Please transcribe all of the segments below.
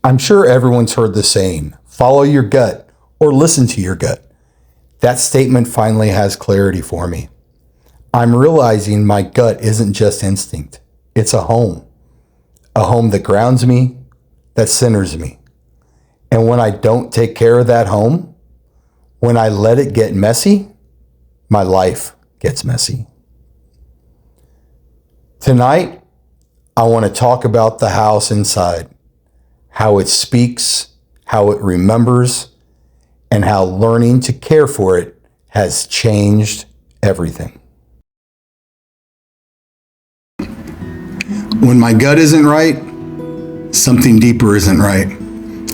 I'm sure everyone's heard the saying, follow your gut or listen to your gut. That statement finally has clarity for me. I'm realizing my gut isn't just instinct. It's a home that grounds me, that centers me. And when I don't take care of that home, when I let it get messy, my life gets messy. Tonight, I want to talk about the house inside, how it speaks, how it remembers, and how learning to care for it has changed everything. When my gut isn't right, something deeper isn't right.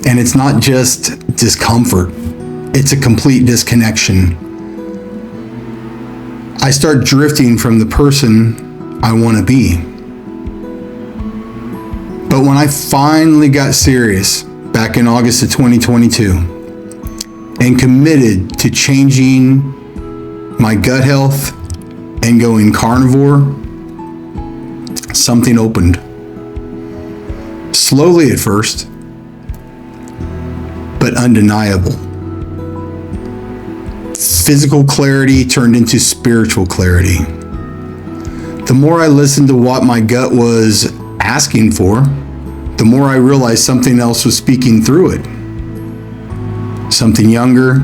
And it's not just discomfort, it's a complete disconnection. I start drifting from the person I want to be. But when I finally got serious back in August of 2022 and committed to changing my gut health and going carnivore, something opened. Slowly at first, but undeniable. Physical clarity turned into spiritual clarity. The more I listened to what my gut was asking for, the more I realized something else was speaking through it. Something younger,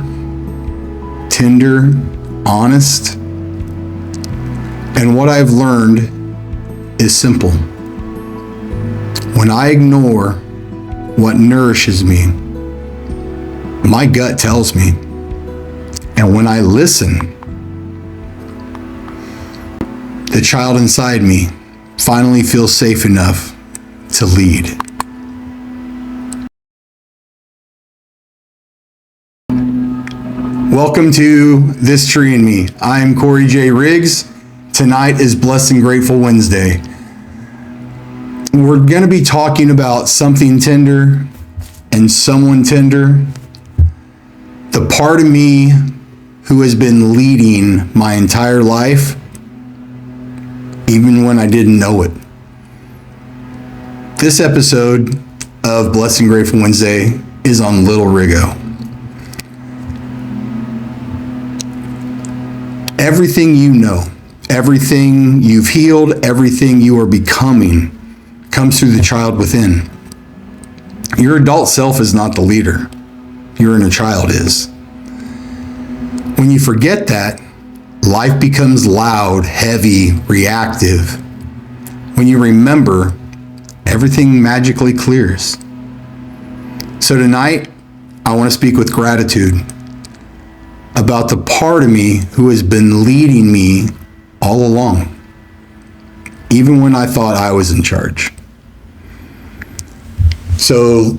tender, honest. And what I've learned is simple. When I ignore what nourishes me, my gut tells me. And when I listen, the child inside me finally feels safe enough to lead. Welcome to This Tree and Me. I'm Corey J. Riggs. Tonight is Blessed and Grateful Wednesday. We're going to be talking about something tender and someone tender. The part of me who has been leading my entire life, even when I didn't know it. This episode of Blessed and Grateful Wednesday is on Lil Riggo. Everything you know, everything you've healed, everything you are becoming comes through the child within. Your adult self is not the leader. Your inner child is. When you forget that, life becomes loud, heavy, reactive. When you remember, everything magically clears. So tonight, I want to speak with gratitude about the part of me who has been leading me all along, even when I thought I was in charge. So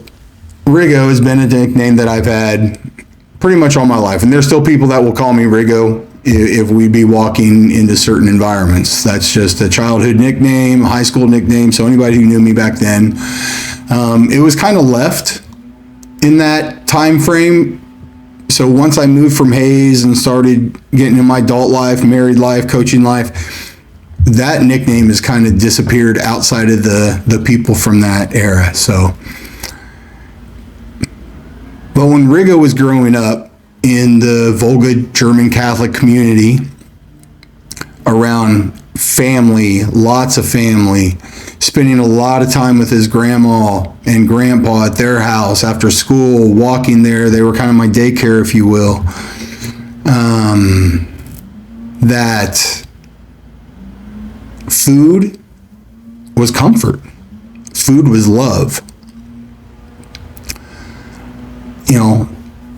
Riggo has been a nickname that I've had pretty much all my life. And there's still people that will call me Riggo if we be walking into certain environments. That's just a childhood nickname, a high school nickname. So anybody who knew me back then, it was kind of left in that time frame. So once I moved from Hayes and started getting in my adult life, married life, coaching life, that nickname has kind of disappeared outside of the people from that era. So, but when Riggo was growing up in the Volga German Catholic community, around family, lots of family, spending a lot of time with his grandma and grandpa at their house after school, walking there. They were kind of my daycare, if you will. That food was comfort. Food was love. You know,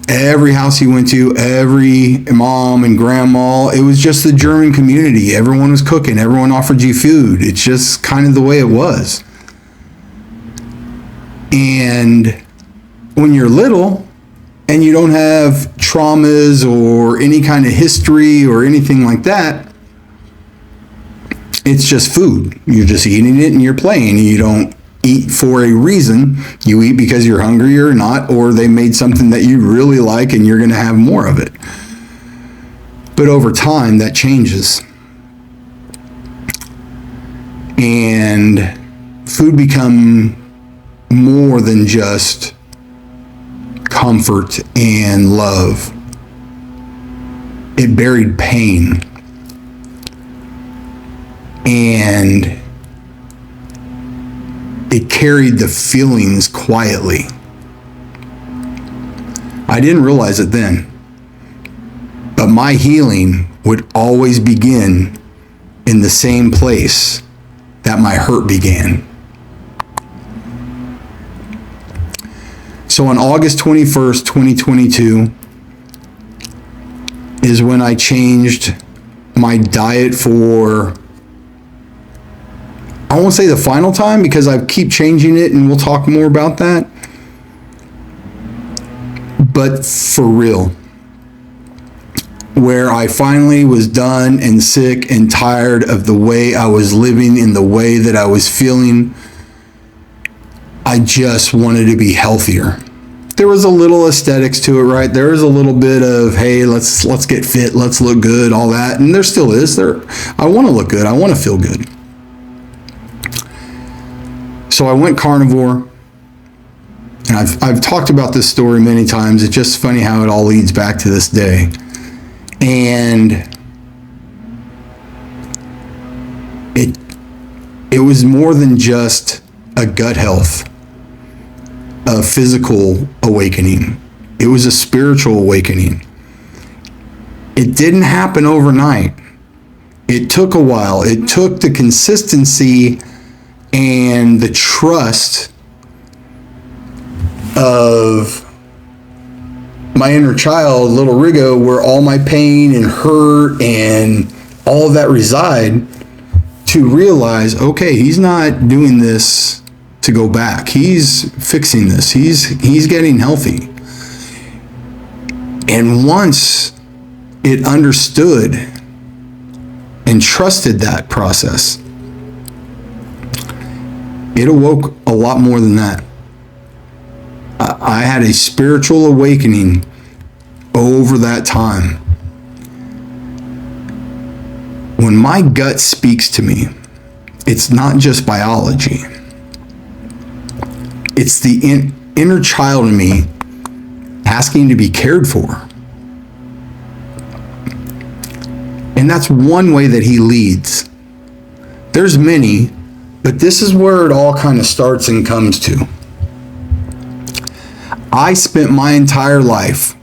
every house he went to, every mom and grandma, it was just the German community. Everyone was cooking. Everyone offered you food. It's just kind of the way it was. And when you're little and you don't have traumas or any kind of history or anything like that, it's just food. You're just eating it and you're playing. You don't eat for a reason. You eat because you're hungry or not, or they made something that you really like and you're going to have more of it. But over time, that changes. And food become more than just comfort and love. It buried pain. And it carried the feelings quietly. I didn't realize it then, but my healing would always begin in the same place that my hurt began. So on August 21st, 2022 is when I changed my diet for, I won't say the final time because I keep changing it and we'll talk more about that. But for real, where I finally was done and sick and tired of the way I was living and the way that I was feeling, I just wanted to be healthier. There was a little aesthetics to it, right? There was a little bit of, hey, let's get fit, let's look good, all that. And there still is. I want to look good. I want to feel good. So I went carnivore. And I've talked about this story many times. It's just funny how it all leads back to this day. And it was more than just a gut health, a physical awakening. It was a spiritual awakening. It didn't happen overnight. It took a while. It took the consistency and the trust of my inner child, Lil Riggo, where all my pain and hurt and all of that reside, to realize, okay, he's not doing this to go back. He's fixing this. He's getting healthy. And once it understood and trusted that process, it awoke a lot more than that. I had a spiritual awakening over that time. When my gut speaks to me, it's not just biology. It's the inner child in me asking to be cared for. And that's one way that he leads. There's many, but this is where it all kind of starts and comes to. I spent my entire life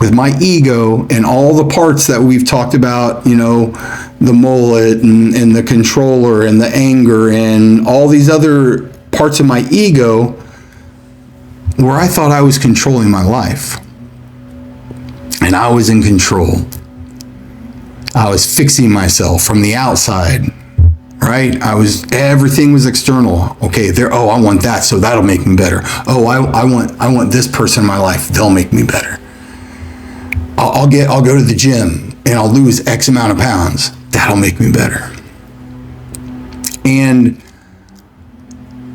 with my ego and all the parts that we've talked about, the mullet and the controller and the anger and all these other parts of my ego, where I thought I was controlling my life. And I was in control. I was fixing myself from the outside, right? Everything was external. Okay, I want that, so that'll make me better. Oh, I want this person in my life, they'll make me better. I'll go to the gym and I'll lose X amount of pounds. That'll make me better. And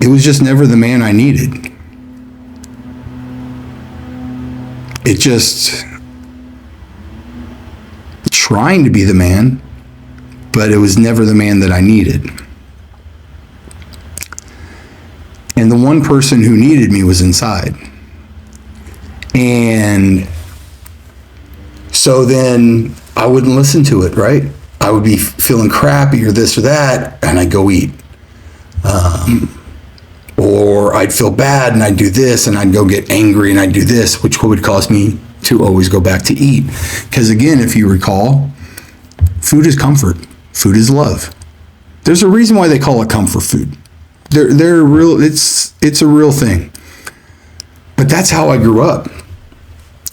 it was just never the man I needed. It just trying to be the man, but it was never the man that I needed. And the one person who needed me was inside. And so then I wouldn't listen to it, right? I would be feeling crappy or this or that, and I'd go eat. Or I'd feel bad and I'd do this, and I'd go get angry and I'd do this, which would cause me to always go back to eat. Because again, if you recall, food is comfort. Food is love. There's a reason why they call it comfort food. They're real. It's a real thing. But that's how I grew up.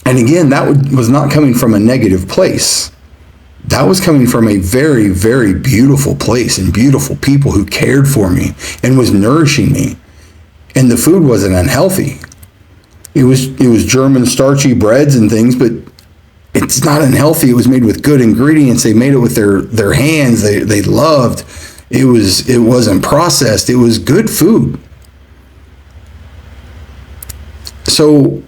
And again, that was not coming from a negative place. That was coming from a very, very beautiful place and beautiful people who cared for me and was nourishing me. And the food wasn't unhealthy. It was German starchy breads and things, but it's not unhealthy. It was made with good ingredients. They made it with their hands. They loved. It wasn't processed. It was good food. So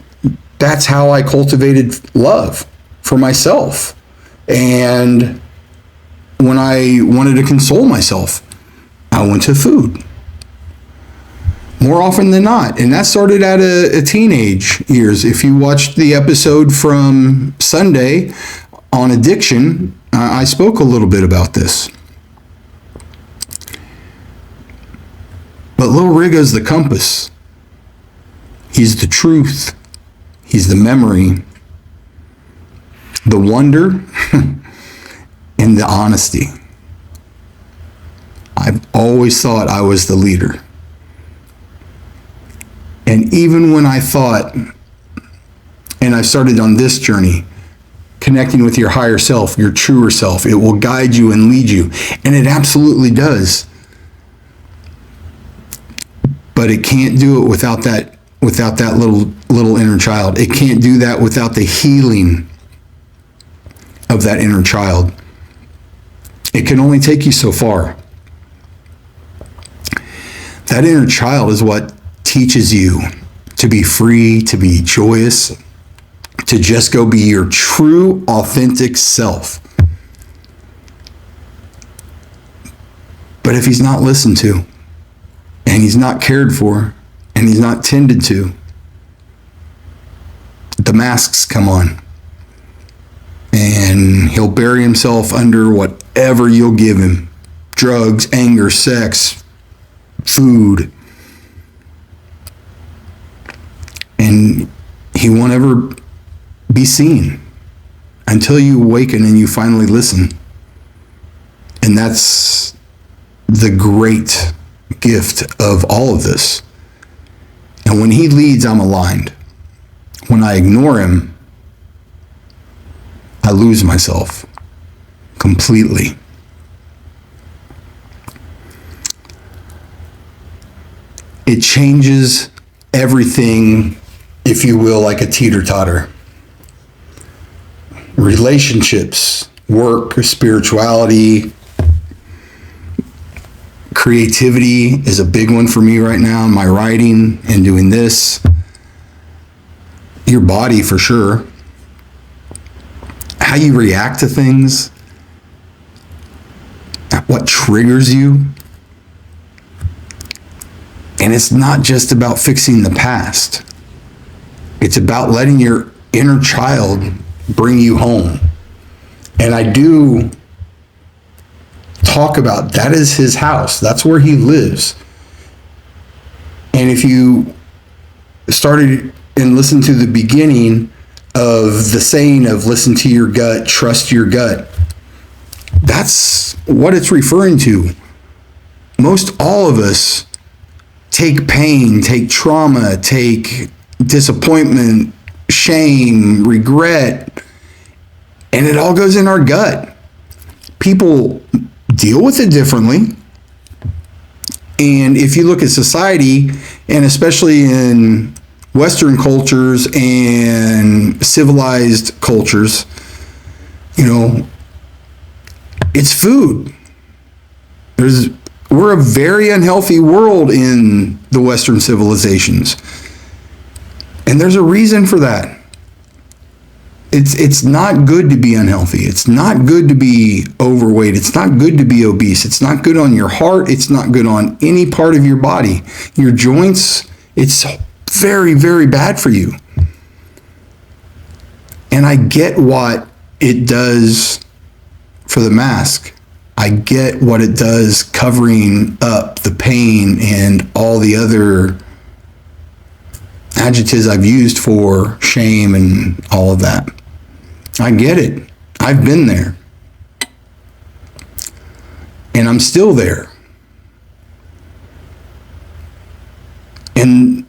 that's how I cultivated love for myself. And when I wanted to console myself, I went to food. more often than not. And that started at a teenage years. If you watched the episode from Sunday on addiction, I spoke a little bit about this. But Lil Riggo's the compass. He's the truth. He's the memory, the wonder, and the honesty. I've always thought I was the leader. And even when I thought, and I started on this journey, connecting with your higher self, your truer self, it will guide you and lead you. And it absolutely does. But it can't do it without that little inner child. It can't do that without the healing of that inner child. It can only take you so far. That inner child is what teaches you to be free, to be joyous, to just go be your true, authentic self. But if he's not listened to, and he's not cared for, and he's not tended to, the masks come on. And he'll bury himself under whatever you'll give him. Drugs, anger, sex, food. And he won't ever be seen until you awaken and you finally listen. And that's the great gift of all of this. And when he leads, I'm aligned. When I ignore him, I lose myself completely. It changes everything, if you will, like a teeter-totter. Relationships, work, spirituality, creativity is a big one for me right now in my writing and doing this. Your body, for sure. How you react to things. What triggers you. And it's not just about fixing the past. It's about letting your inner child bring you home. And I do talk about that is his house. That's where he lives. And if you started and listened to the beginning of the saying of listen to your gut, trust your gut, that's what it's referring to. Most all of us take pain, take trauma, take disappointment, shame, regret, and it all goes in our gut. People deal with it differently. And if you look at society, and especially in Western cultures and civilized cultures, it's food. We're a very unhealthy world in the Western civilizations. And there's a reason for that. It's not good to be unhealthy. It's not good to be overweight. It's not good to be obese. It's not good on your heart. It's not good on any part of your body. Your joints, it's very, very bad for you. And I get what it does for the mask. I get what it does covering up the pain and all the other adjectives I've used for shame and all of that. I get it. I've been there. And I'm still there. And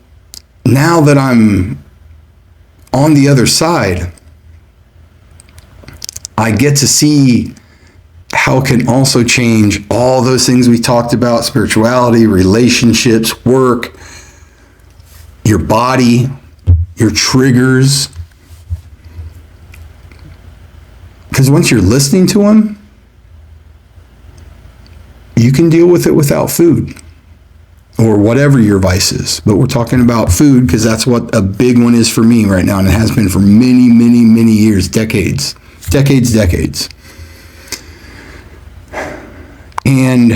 now that I'm on the other side, I get to see how it can also change all those things we talked about: spirituality, relationships, work, your body, your triggers. Because once you're listening to them, you can deal with it without food or whatever your vice is. But we're talking about food because that's what a big one is for me right now. And it has been for many, many, many years, decades. And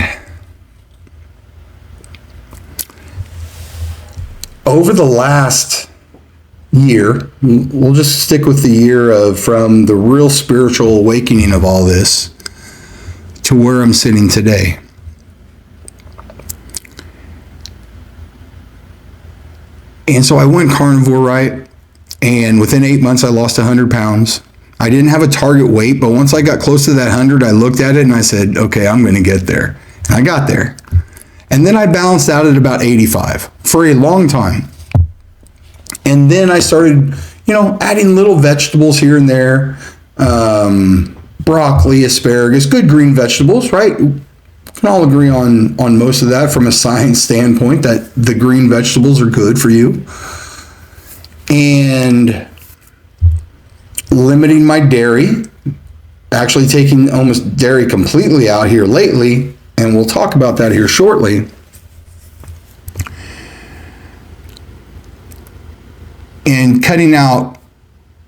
over the last year, we'll just stick with the year of from the real spiritual awakening of all this to where I'm sitting today. And so I went carnivore, right? And within 8 months, I lost 100 pounds. I didn't have a target weight, but once I got close to that 100, I looked at it and I said, okay, I'm going to get there. And I got there. And then I balanced out at about 85 for a long time. And then I started, adding little vegetables here and there. Broccoli, asparagus, good green vegetables, right? We can all agree on most of that from a science standpoint, that the green vegetables are good for you. And limiting my dairy, actually taking almost dairy completely out here lately, and we'll talk about that here shortly. And cutting out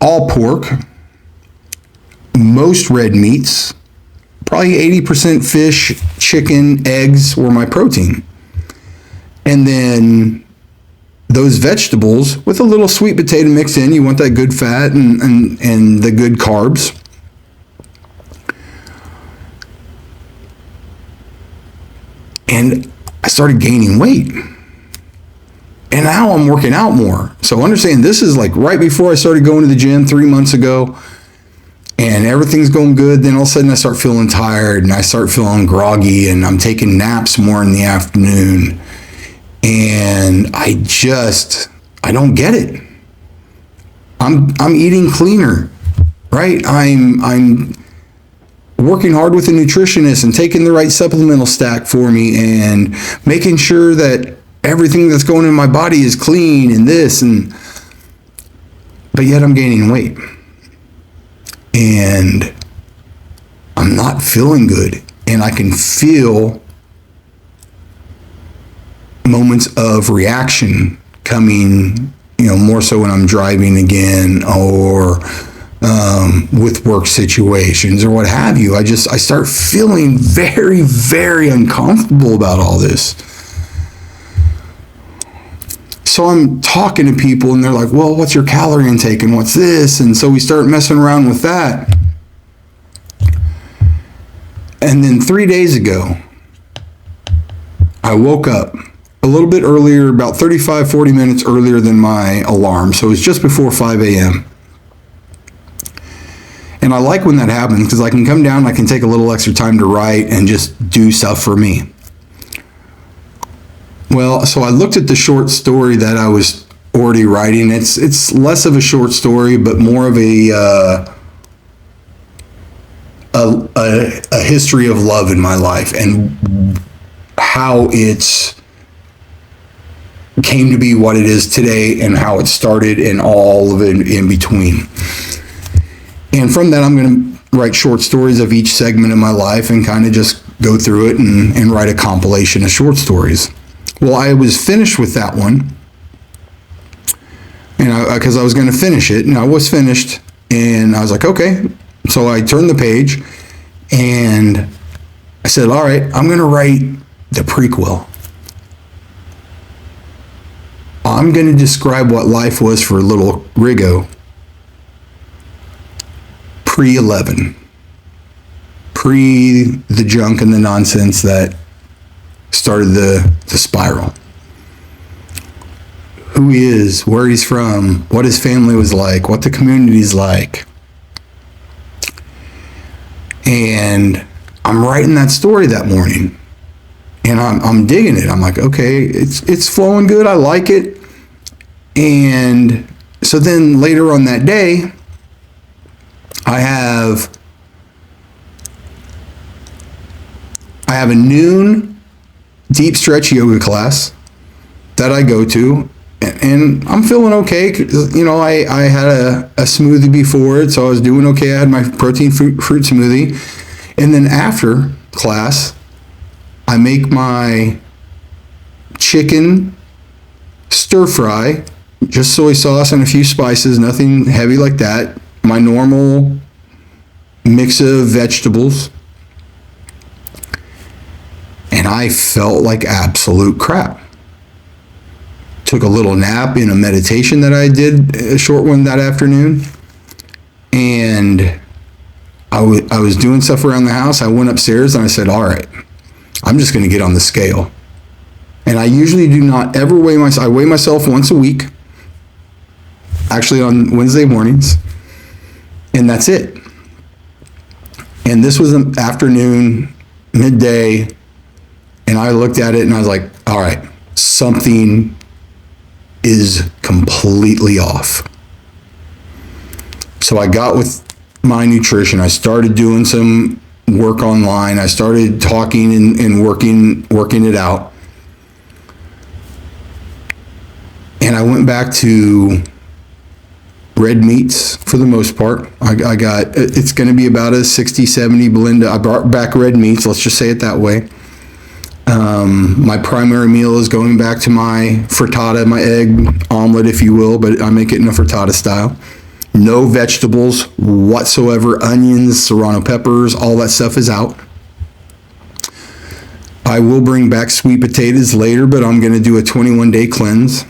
all pork, most red meats, probably 80% fish, chicken, eggs were my protein. And then those vegetables with a little sweet potato mixed in. You want that good fat and the good carbs. And I started gaining weight. And now I'm working out more. So understand, this is like right before I started going to the gym 3 months ago. And everything's going good. Then all of a sudden I start feeling tired and I start feeling groggy, and I'm taking naps more in the afternoon. And I don't get it. I'm eating cleaner, right? I'm working hard with a nutritionist and taking the right supplemental stack for me and making sure that everything that's going in my body is clean and this, but yet I'm gaining weight. And I'm not feeling good. And I can feel moments of reaction coming, more so when I'm driving again or with work situations or what have you. I start feeling very, very uncomfortable about all this. So I'm talking to people and they're like, well, what's your calorie intake and what's this? And so we start messing around with that. And then 3 days ago, I woke up a little bit earlier, about 35, 40 minutes earlier than my alarm. So it was just before 5 a.m. And I like when that happens because I can come down, I can take a little extra time to write and just do stuff for me. Well, so I looked at the short story that I was already writing. It's less of a short story, but more of a history of love in my life and how it's came to be what it is today and how it started and all of it in between. And from that, I'm going to write short stories of each segment of my life and kind of just go through it and write a compilation of short stories. Well, I was finished with that one, and because I was going to finish it, and I was finished, and I was like, okay. So I turned the page, and I said, all right, I'm going to write the prequel. I'm going to describe what life was for Lil Riggo pre-11, pre the junk and the nonsense that started the spiral. Who he is, where he's from, what his family was like, what the community's like. And I'm writing that story that morning. And I'm digging it. I'm like, okay, it's flowing good. I like it. And so then later on that day, I have a noon deep stretch yoga class that I go to, and I'm feeling okay. I had a smoothie before it, so I was doing okay. I had my protein fruit smoothie. And then after class, I make my chicken stir fry, just soy sauce and a few spices, nothing heavy like that. My normal mix of vegetables. And I felt like absolute crap. took a little nap in a meditation that I did, a short one that afternoon. And I was doing stuff around the house. I went upstairs and I said, all right, I'm just going to get on the scale. And I usually do not ever weigh myself. I weigh myself once a week, actually on Wednesday mornings, and that's it. And this was an afternoon, midday, and I looked at it and I was like, all right, something is completely off. So I got with my nutrition. I started doing some work online. I started talking and working it out. And I went back to red meats for the most part. I got, it's going to be about a 60-70 blend. I brought back red meats, let's just say it that way. My primary meal is going back to my frittata, my egg omelet, if you will, but I make it in a frittata style. No vegetables whatsoever, onions, serrano peppers, all that stuff is out. I will bring back sweet potatoes later, but I'm going to do a 21-day cleanse.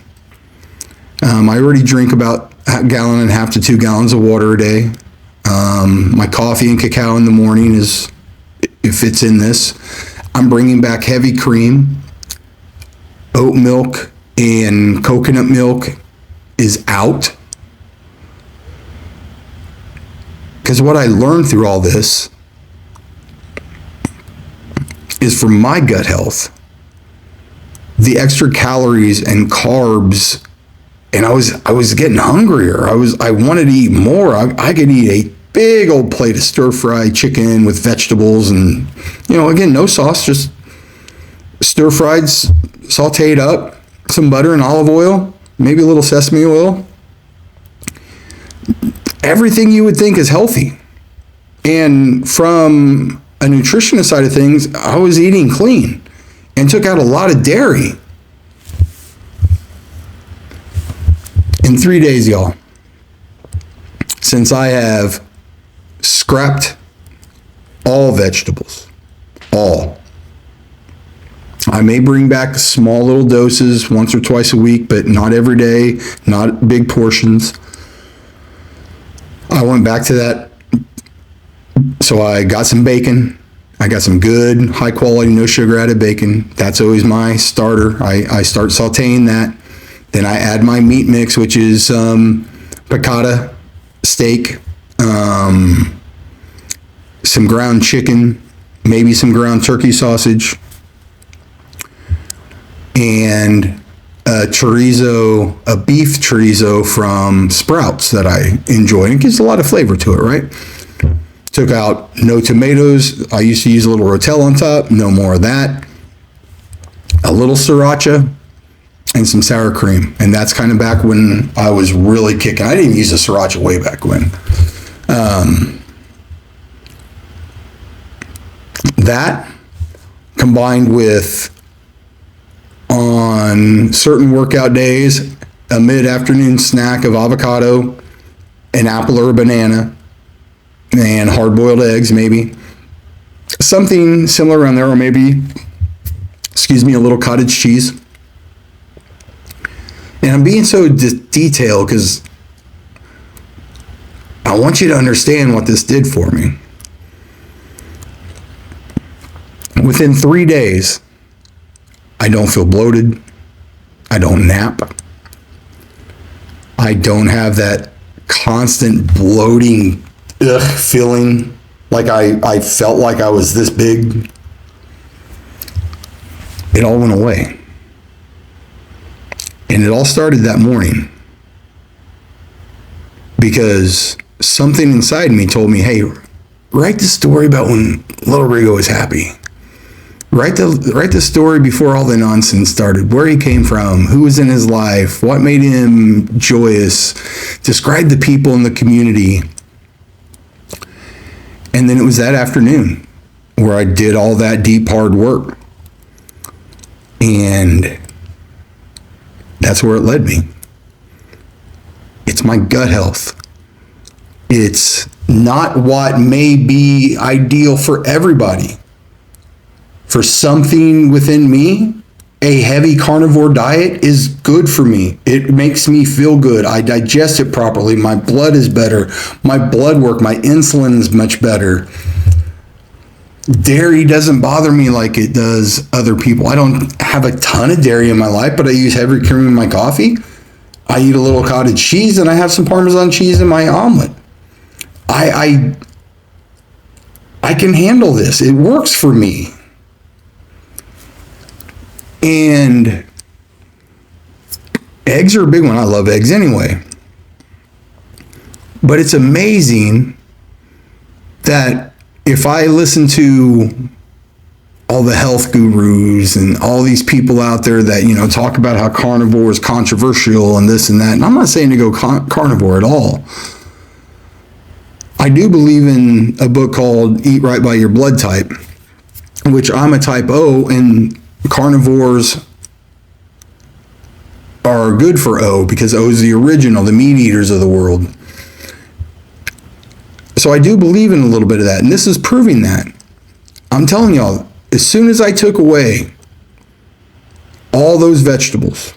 I already drink about a gallon and a half to 2 gallons of water a day. My coffee and cacao in the morning is, if it's in this. I'm bringing back heavy cream. Oat milk and coconut milk is out. Because what I learned through all this is for my gut health, the extra calories and carbs, and I was getting hungrier. I wanted to eat more. I could eat a big old plate of stir-fried chicken with vegetables and, again, no sauce, just stir-fried, sauteed up, some butter and olive oil, maybe a little sesame oil. Everything you would think is healthy. And from a nutritionist side of things, I was eating clean and took out a lot of dairy. In 3 days, y'all, since I have scrapped all vegetables, all. I may bring back small little doses once or twice a week, but not every day, not big portions. I went back to that. So I got some bacon. I got some good, high quality, no sugar added bacon. That's always my starter. I start sauteing that. Then I add my meat mix, which is piccata steak, some ground chicken, maybe some ground turkey sausage, and a beef chorizo from Sprouts that I enjoy. And it gives a lot of flavor to it, right? Took out no tomatoes. I used to use a little Rotel on top. No more of that. A little sriracha and some sour cream. And that's kind of back when I was really kicking. I didn't use the sriracha way back when. That combined with, on certain workout days, a mid-afternoon snack of avocado, an apple or a banana, and hard-boiled eggs, maybe. Something similar around there, or maybe, a little cottage cheese. And I'm being so detailed because I want you to understand what this did for me. Within 3 days, I don't feel bloated. I don't nap. I don't have that constant bloating feeling like I felt like I was this big. It all went away. And it all started that morning because something inside me told me, hey, write the story about when Lil Riggo was happy. Write the story before all the nonsense started, where he came from, who was in his life, what made him joyous. Describe the people in the community. And then it was that afternoon where I did all that deep, hard work. And that's where it led me. It's my gut health. It's not what may be ideal for everybody. For something within me, a heavy carnivore diet is good for me. It makes me feel good. I digest it properly. My blood is better. My blood work, my insulin is much better. Dairy doesn't bother me like it does other people. I don't have a ton of dairy in my life, but I use heavy cream in my coffee. I eat a little cottage cheese, and I have some Parmesan cheese in my omelet. I can handle this. It works for me. And eggs are a big one. I love eggs anyway. But it's amazing that if I listen to all the health gurus and all these people out there that, talk about how carnivore is controversial and this and that, and I'm not saying to go carnivore at all. I do believe in a book called Eat Right by Your Blood Type, which I'm a type O, and carnivores are good for O because O is the original, the meat eaters of the world. So I do believe in a little bit of that, and this is proving that. I'm telling y'all, as soon as I took away all those vegetables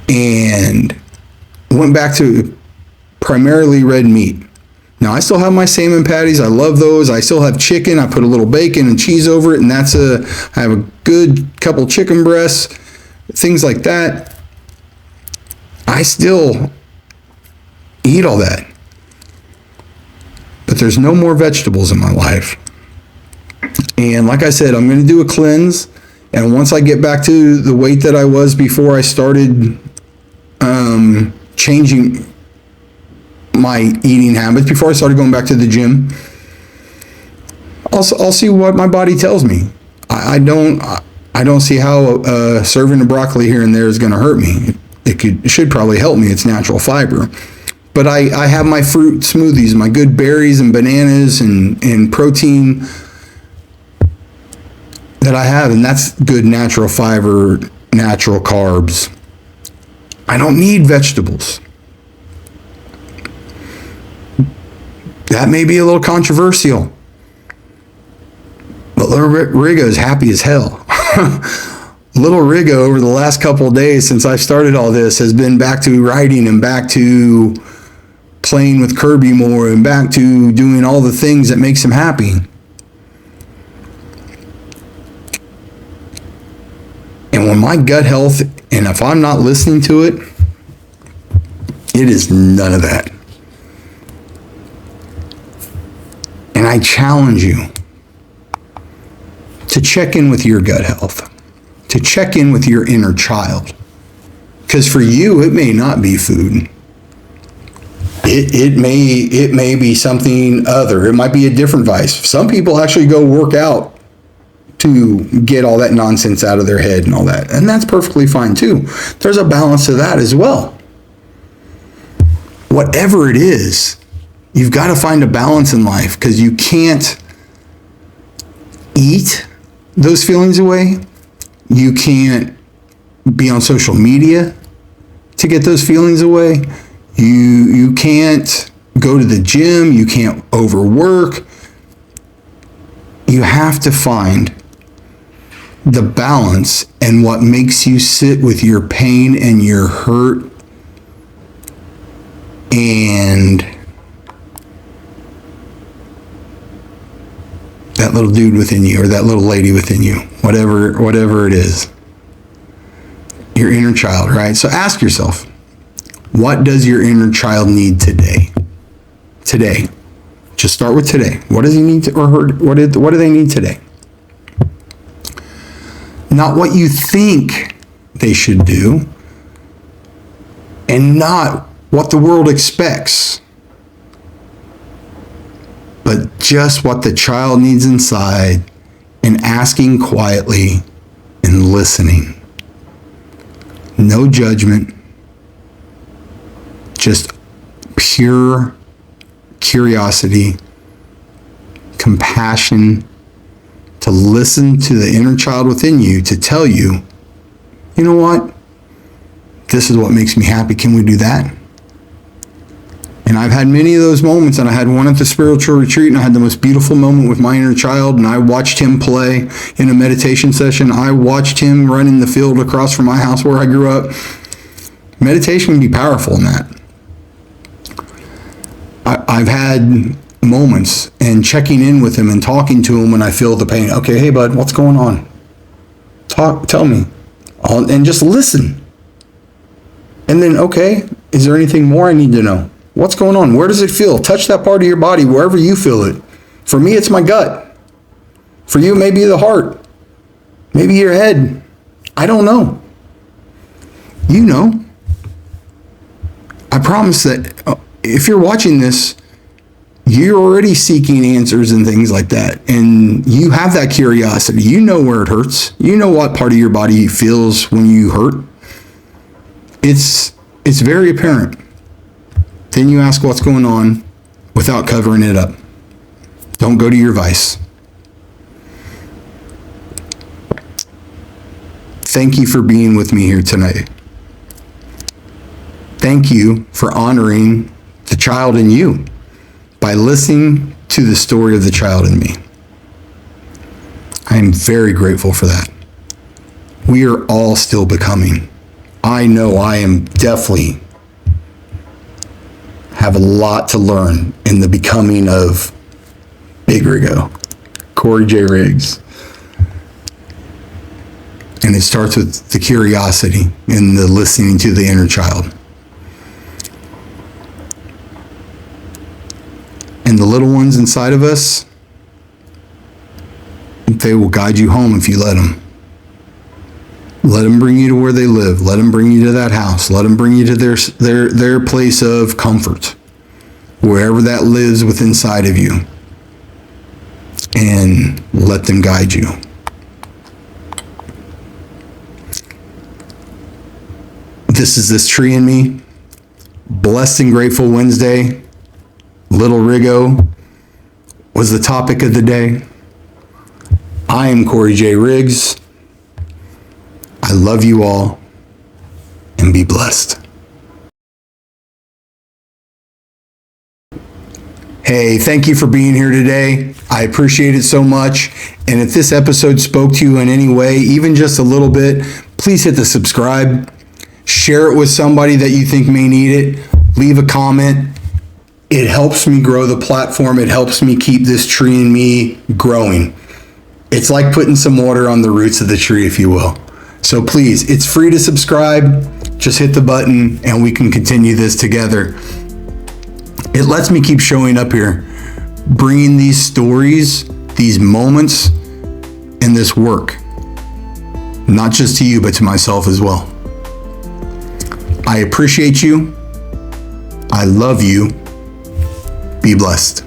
and went back to primarily red meat. Now, I still have my salmon patties. I love those. I still have chicken. I put a little bacon and cheese over it, and I have a good couple chicken breasts, things like that. I still eat all that. But there's no more vegetables in my life. And like I said, I'm going to do a cleanse. And once I get back to the weight that I was before I started changing my eating habits, before I started going back to the gym, I'll see what my body tells me. I don't see how a serving of broccoli here and there is going to hurt me. It should probably help me. It's natural fiber. But I have my fruit smoothies, my good berries and bananas and protein that I have, and that's good natural fiber, natural carbs. I don't need vegetables. That may be a little controversial, but Lil Riggo is happy as hell. Lil Riggo, over the last couple of days since I started all this, has been back to writing and back to playing with Kirby more and back to doing all the things that makes him happy. And when my gut health, and if I'm not listening to it, it is none of that. And I challenge you to check in with your gut health, to check in with your inner child. Because for you, it may not be food. It may be something other. It might be a different vice. Some people actually go work out to get all that nonsense out of their head and all that. And that's perfectly fine too. There's a balance to that as well. Whatever it is, you've got to find a balance in life, because you can't eat those feelings away. You can't be on social media to get those feelings away. You can't go to the gym. You can't overwork. You have to find the balance and what makes you sit with your pain and your hurt and that little dude within you or that little lady within you, whatever it is, your inner child, right? So ask yourself, what does your inner child need today? Today. Just start with today. What does he need or her? What do they need today? Not what you think they should do, and not what the world expects, but just what the child needs inside, and asking quietly and listening. No judgment, just pure curiosity, compassion, to listen to the inner child within you to tell you, you know what? This is what makes me happy. Can we do that? And I've had many of those moments, and I had one at the spiritual retreat, and I had the most beautiful moment with my inner child, and I watched him play in a meditation session. I watched him run in the field across from my house where I grew up. Meditation can be powerful in that. I've had moments and checking in with him and talking to him when I feel the pain. Okay, hey bud, what's going on? Tell me. And just listen. And then, okay, is there anything more I need to know? What's going on? Where does it feel? Touch that part of your body wherever you feel it. For me, it's my gut. For you, maybe the heart. Maybe your head. I don't know. You know. I promise that if you're watching this, you're already seeking answers and things like that. And you have that curiosity. You know where it hurts. You know what part of your body feels when you hurt. It's very apparent. Then you ask what's going on without covering it up. Don't go to your vice. Thank you for being with me here tonight. Thank you for honoring the child in you by listening to the story of the child in me. I am very grateful for that. We are all still becoming. I know I am definitely have a lot to learn in the becoming of Big Riggo, Corey J. Riggs. And it starts with the curiosity and the listening to the inner child. And the little ones inside of us, they will guide you home if you let them. Let them bring you to where they live. Let them bring you to that house. Let them bring you to their place of comfort, wherever that lives within inside of you. And let them guide you. This is this tree in me. Blessed and Grateful Wednesday. Lil Riggo was the topic of the day. I am Corey J. Riggs. I love you all, and be blessed. Hey, thank you for being here today. I appreciate it so much. And if this episode spoke to you in any way, even just a little bit, please hit the subscribe. Share it with somebody that you think may need it. Leave a comment. It helps me grow the platform. It helps me keep this tree in me growing. It's like putting some water on the roots of the tree, if you will. So please, it's free to subscribe. Just hit the button and we can continue this together. It lets me keep showing up here, bringing these stories, these moments, and this work, not just to you, but to myself as well. I appreciate you. I love you. Be blessed.